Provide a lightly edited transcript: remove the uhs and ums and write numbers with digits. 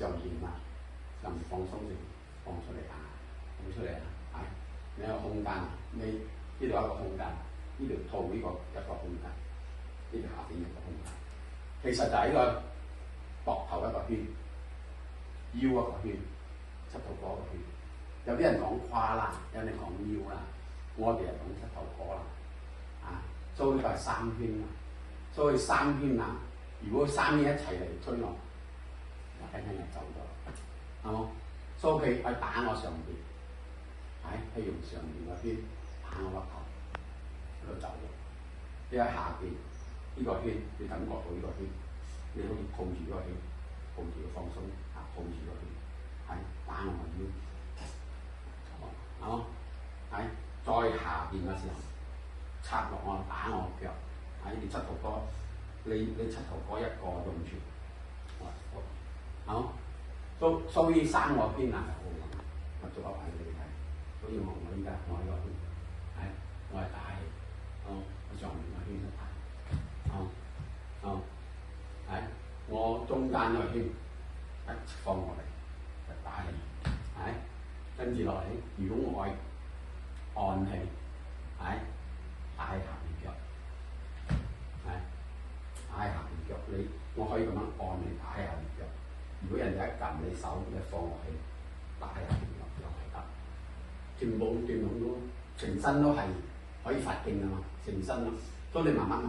上邊啊，上邊放鬆啲，放出嚟啊，放出嚟啊，係你有空間，你呢度有一個空間，呢條套呢個一個空間，呢條下邊一個空間，其實就係呢個膊頭一個圈，腰一個圈，膝頭哥一個圈。有啲人講胯啦，有啲人講腰啦，我哋係講膝頭哥啦，啊，所以呢個係三圈啦，所以三圈啊，如果三圈一齊嚟推我，就輕輕就走咗，係冇？所以佢去打我上邊，係用上邊個圈打我膊頭，佢就走咗。你喺下邊呢個圈，你感覺到呢個圈，你好似抱住嗰個圈，抱住佢放鬆，啊，抱住個圈，係打我個腰。係再下邊嘅時候，插落我打我腳，喺你膝頭哥，你膝頭哥一個用住，所以三個圈啊，我做一排俾你睇，所以我依家我呢個圈，係我係打氣，我上面個圈就打，係我中間個圈一放落嚟就打氣，係跟住落嚟，如果我按氣，係打喺下邊腳，係打喺下邊腳。我可以咁樣按你打喺下邊腳。如果人哋一撳你手，你放落去打喺下邊腳又係得。全部都全身都係可以發勁㗎嘛，成身咯。所以你慢慢。